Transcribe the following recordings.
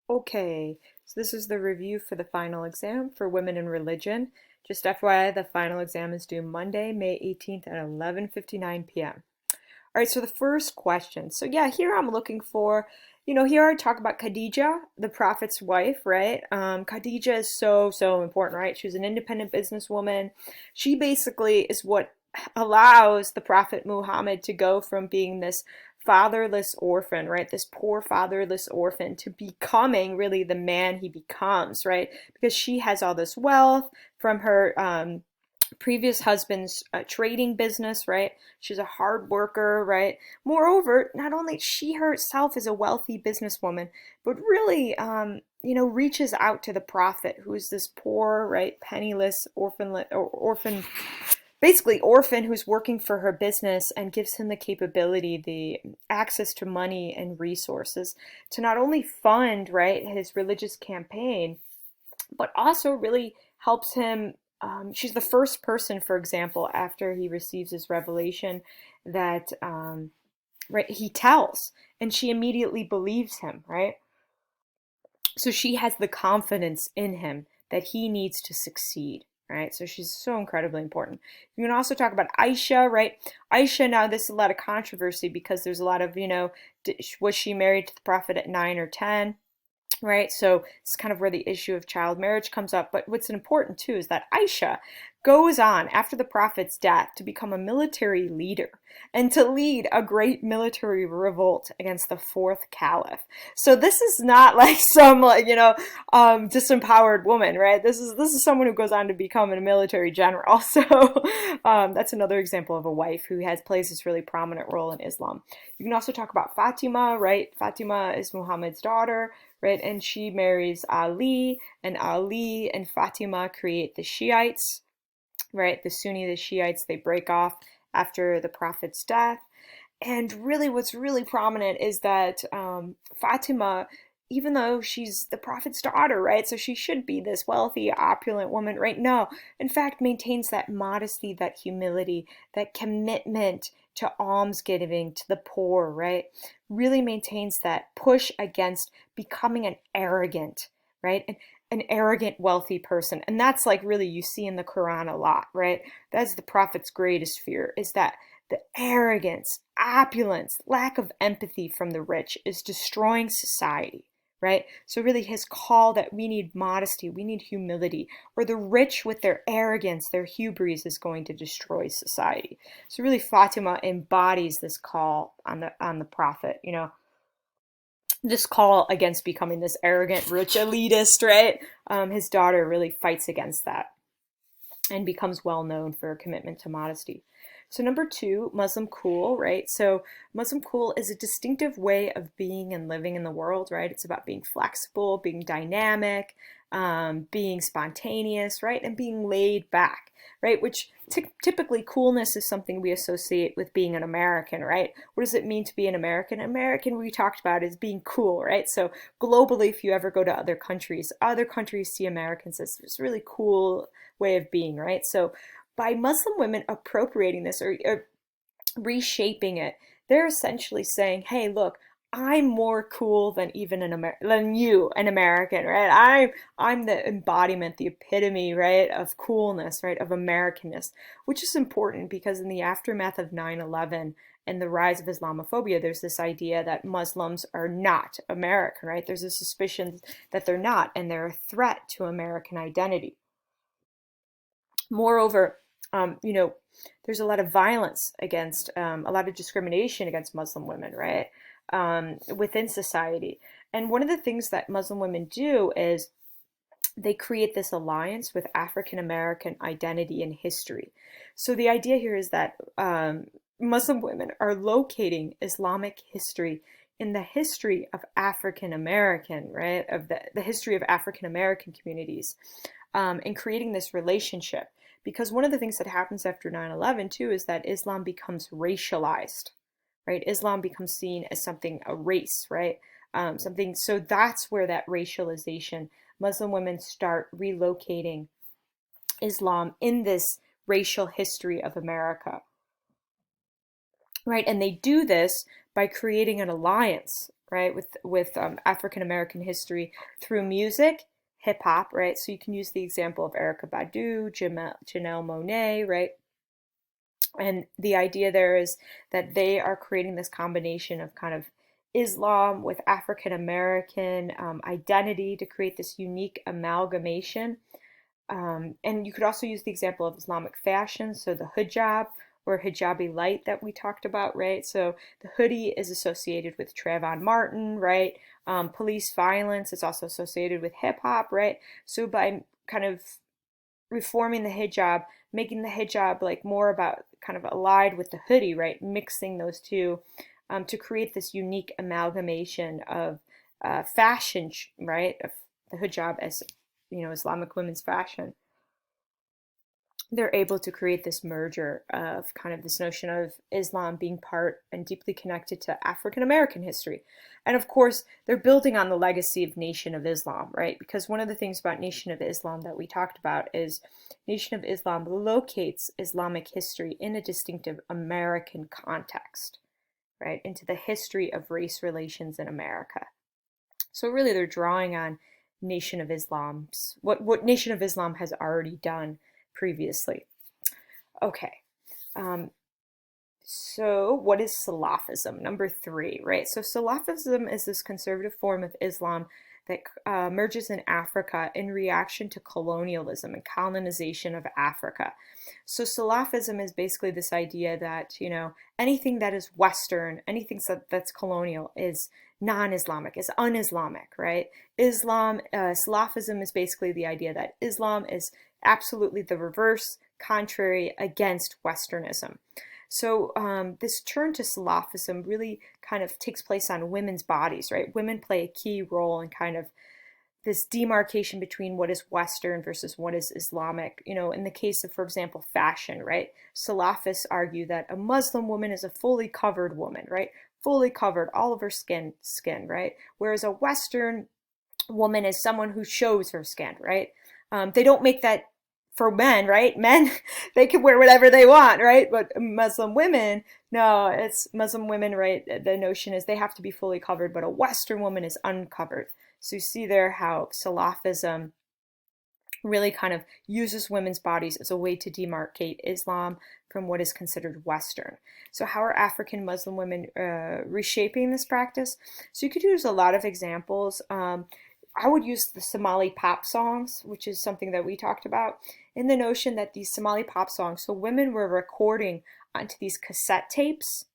Okay, so this is the review for the final exam for Women in Religion. Just FYI, the final exam is due Monday, May 18th at 11:59 p.m. All right, so the first question. So yeah, here I'm looking for, here I talk about Khadija, the Prophet's wife, right? Khadija is so important, right? She was an independent businesswoman. She basically is what allows the Prophet Muhammad to go from being this fatherless orphan, right? This poor fatherless orphan to becoming really the man he becomes, right? Because she has all this wealth from her previous husband's trading business, right? She's a hard worker, right? Moreover, not only she herself is a wealthy businesswoman, but really, reaches out to the prophet, who is this poor, right, penniless orphan, basically orphan who's working for her business, and gives him the capability, the access to money and resources to not only fund, right, his religious campaign, but also really helps him. She's the first person, for example, after he receives his revelation that right, he tells, and she immediately believes him, right? So she has the confidence in him that he needs to succeed, right? So she's so incredibly important. You can also talk about Aisha, right? Aisha, now this is a lot of controversy because there's a lot of, was she married to the prophet at 9 or 10? Right? So it's kind of where the issue of child marriage comes up. But what's important too is that Aisha goes on after the prophet's death to become a military leader and to lead a great military revolt against the fourth caliph. So this is not like some disempowered woman, right? This is someone who goes on to become a military general. So that's another example of a wife who plays this really prominent role in Islam. You can also talk about Fatima, right? Fatima is Muhammad's daughter, right? And she marries Ali, and Ali and Fatima create the Shiites, right? The Sunni, the Shiites, they break off after the Prophet's death. And really, what's really prominent is that Fatima, even though she's the Prophet's daughter, right? So she should be this wealthy, opulent woman, right? No, in fact, maintains that modesty, that humility, that commitment to almsgiving to the poor, right? Really maintains that push against becoming an arrogant, right? An arrogant, wealthy person. And that's like really you see in the Quran a lot, right? That's the Prophet's greatest fear, is that the arrogance, opulence, lack of empathy from the rich is destroying society, right? So really his call that we need modesty, we need humility, or the rich with their arrogance, their hubris is going to destroy society. So really Fatima embodies this call on the prophet, this call against becoming this arrogant, rich elitist, right? His daughter really fights against that and becomes well known for her commitment to modesty. So number two, Muslim cool, right? So Muslim cool is a distinctive way of being and living in the world, right? It's about being flexible, being dynamic, being spontaneous, right? And being laid back, right? Which typically coolness is something we associate with being an American, right? What does it mean to be an American? American, we talked about, is being cool, right? So globally, if you ever go to other countries see Americans as this really cool way of being, right? So by Muslim women appropriating this or reshaping it, they're essentially saying, "Hey, look, I'm more cool than even than you, an American, right? I'm the embodiment, the epitome, right, of coolness, right, of Americanness," which is important because in the aftermath of 9/11 and the rise of Islamophobia, there's this idea that Muslims are not American, right? There's a suspicion that they're not, and they're a threat to American identity. Moreover, there's a lot of violence against, a lot of discrimination against Muslim women, right, within society. And one of the things that Muslim women do is they create this alliance with African American identity and history. So the idea here is that Muslim women are locating Islamic history in the history of African American, right, of the history of African American communities, and creating this relationship. Because one of the things that happens after 9/11 too is that Islam becomes racialized, right? Islam becomes seen as something, a race, right? Something, so that's where that racialization, Muslim women start relocating Islam in this racial history of America, right? And they do this by creating an alliance, right, with African American history through music, hip hop, right? So you can use the example of Erykah Badu, Janelle Monáe, right? And the idea there is that they are creating this combination of kind of Islam with African American identity to create this unique amalgamation. And you could also use the example of Islamic fashion, so the hijab or hijabi light that we talked about, right? So the hoodie is associated with Trayvon Martin, right? Police violence is also associated with hip hop, right? So by kind of reforming the hijab, making the hijab like more about kind of allied with the hoodie, right? Mixing those two to create this unique amalgamation of fashion, right? Of the hijab as, you know, Islamic women's fashion. They're able to create this merger of kind of this notion of Islam being part and deeply connected to African American history. And of course, they're building on the legacy of Nation of Islam, right? Because one of the things about Nation of Islam that we talked about is Nation of Islam locates Islamic history in a distinctive American context, right? Into the history of race relations in America. So really they're drawing on Nation of Islam's, what Nation of Islam has already done previously. Okay, so what is Salafism? Number 3, right? So Salafism is this conservative form of Islam that emerges in Africa in reaction to colonialism and colonization of Africa. So Salafism is basically this idea that, you know, anything that is Western, anything that's colonial is non-Islamic, is un-Islamic, right? Salafism is basically the idea that Islam is absolutely the reverse, contrary, against Westernism. So this turn to Salafism really kind of takes place on women's bodies, right? Women play a key role in kind of this demarcation between what is Western versus what is Islamic. You know, in the case of, for example, fashion, right? Salafists argue that a Muslim woman is a fully covered woman, right? Fully covered, all of her skin, right? Whereas a Western woman is someone who shows her skin, right? They don't make that for men, right? Men, they can wear whatever they want, right? But Muslim women, no, it's Muslim women, right? The notion is they have to be fully covered, but a Western woman is uncovered. So you see there how Salafism really kind of uses women's bodies as a way to demarcate Islam from what is considered Western. So how are African Muslim women reshaping this practice? So you could use a lot of examples. I would use the Somali pop songs, which is something that we talked about, in the notion that these Somali pop songs, so women were recording onto these cassette tapes,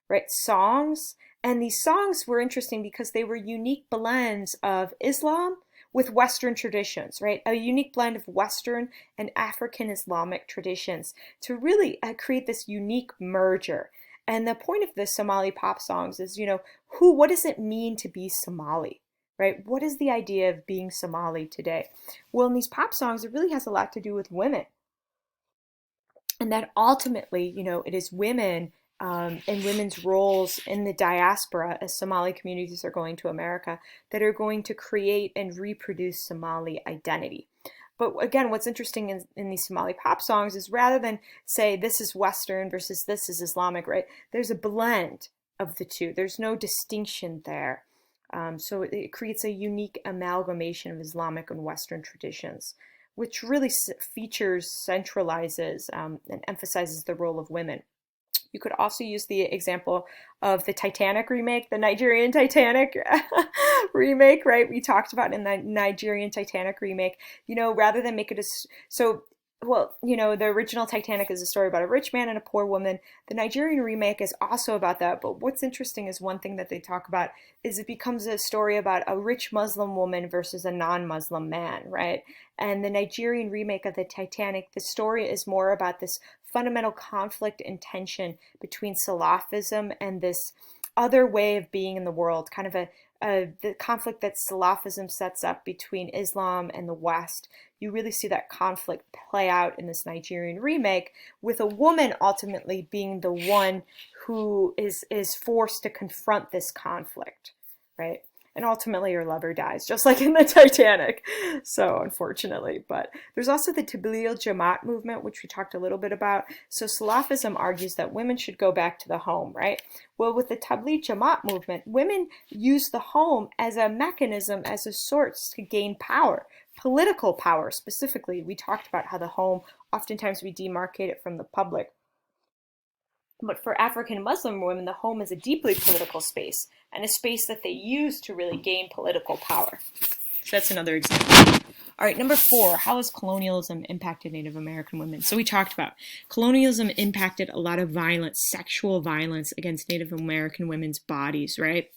right, songs, and these songs were interesting because they were unique blends of Islam with Western traditions, right? A unique blend of Western and African Islamic traditions to really create this unique merger. And the point of the Somali pop songs is, you know, what does it mean to be Somali? Right? What is the idea of being Somali today? Well, in these pop songs, it really has a lot to do with women. And that ultimately, you know, it is women and women's roles in the diaspora as Somali communities are going to America that are going to create and reproduce Somali identity. But again, what's interesting in these Somali pop songs is rather than say this is Western versus this is Islamic, right? There's a blend of the two. There's no distinction there. So it creates a unique amalgamation of Islamic and Western traditions, which really features, centralizes, and emphasizes the role of women. You could also use the example of the Titanic remake, the Nigerian Titanic remake, right? We talked about in the Nigerian Titanic remake, you know, rather than make it well, you know, the original Titanic is a story about a rich man and a poor woman. The Nigerian remake is also about that. But what's interesting is one thing that they talk about is it becomes a story about a rich Muslim woman versus a non-Muslim man, right? And the Nigerian remake of the Titanic, the story is more about this fundamental conflict and tension between Salafism and this other way of being in the world, kind of the conflict that Salafism sets up between Islam and the West. You really see that conflict play out in this Nigerian remake, with a woman ultimately being the one who is forced to confront this conflict, right? And ultimately her lover dies, just like in the Titanic. So unfortunately, but there's also the Tabligh Jamaat movement, which we talked a little bit about. So Salafism argues that women should go back to the home, right? Well, with the Tabligh Jamaat movement, women use the home as a mechanism, as a source to gain power, political power specifically. We talked about how the home, oftentimes we demarcate it from the public. But for African Muslim women, the home is a deeply political space and a space that they use to really gain political power. So that's another example. All right, number 4, how has colonialism impacted Native American women? So we talked about colonialism impacted a lot of violence, sexual violence against Native American women's bodies, right?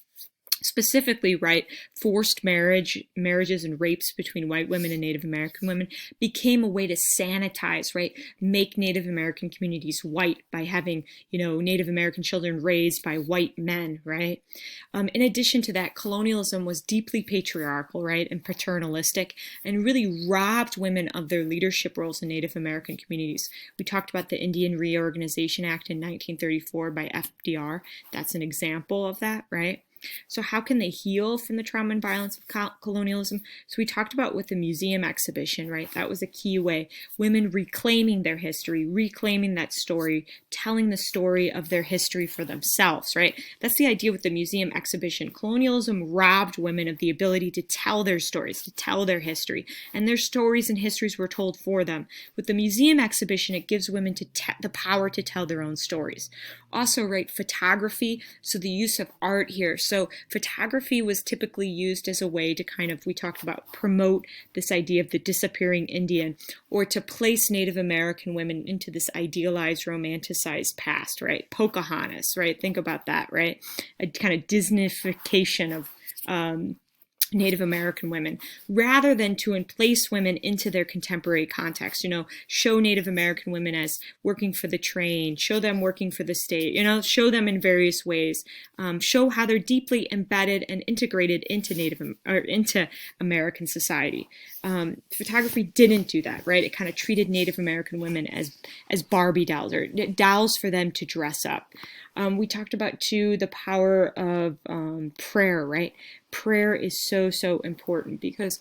Specifically, right, forced marriages and rapes between white women and Native American women became a way to sanitize, right, make Native American communities white by having, Native American children raised by white men, right? In addition to that, colonialism was deeply patriarchal, right, and paternalistic, and really robbed women of their leadership roles in Native American communities. We talked about the Indian Reorganization Act in 1934 by FDR. That's an example of that, right? So how can they heal from the trauma and violence of colonialism? So we talked about with the museum exhibition, right? That was a key way. Women reclaiming their history, reclaiming that story, telling the story of their history for themselves, right? That's the idea with the museum exhibition. Colonialism robbed women of the ability to tell their stories, to tell their history, and their stories and histories were told for them. With the museum exhibition, it gives women the power to tell their own stories. Also, right, photography, so the use of art here. So photography was typically used as a way to we talked about, promote this idea of the disappearing Indian, or to place Native American women into this idealized, romanticized past, right? Pocahontas, right? Think about that, right? A kind of Disneyfication of Native American women, rather than to place women into their contemporary context, show Native American women as working for the train, show them working for the state, show them in various ways, show how they're deeply embedded and integrated into into American society. Photography didn't do that, right? It kind of treated Native American women as Barbie dolls, or dolls for them to dress up. We talked about, too, the power of prayer, right? Prayer is so important, because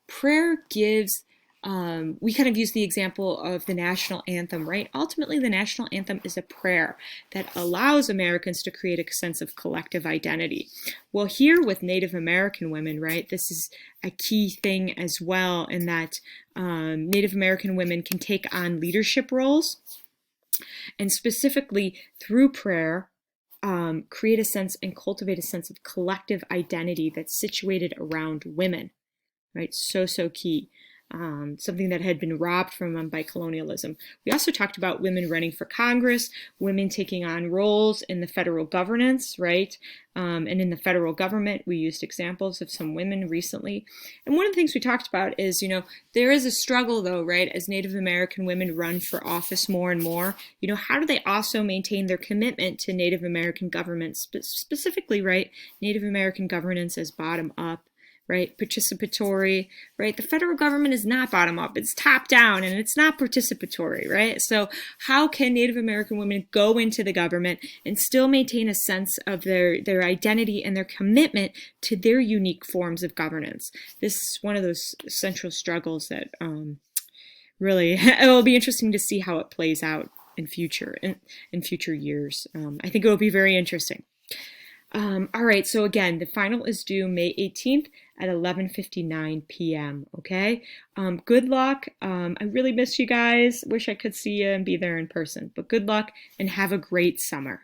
prayer gives, we kind of use the example of the national anthem, right? Ultimately, the national anthem is a prayer that allows Americans to create a sense of collective identity. Well, here with Native American women, right, this is a key thing as well, in that Native American women can take on leadership roles, and specifically through prayer, create a sense and cultivate a sense of collective identity that's situated around women, right? So key. Something that had been robbed from them by colonialism. We also talked about women running for Congress, women taking on roles in the federal governance, right? And in the federal government, we used examples of some women recently. And one of the things we talked about is, there is a struggle, though, right, as Native American women run for office more and more. How do they also maintain their commitment to Native American government, specifically, right, Native American governance as bottom up, right? Participatory, right? The federal government is not bottom up, it's top down, and it's not participatory, right? So how can Native American women go into the government and still maintain a sense of their identity and their commitment to their unique forms of governance? This is one of those central struggles that really, it will be interesting to see how it plays out in future years. I think it will be very interesting. All right, so again, the final is due May 18th at 11:59 p.m., okay? Good luck. I really miss you guys. Wish I could see you and be there in person, but good luck and have a great summer.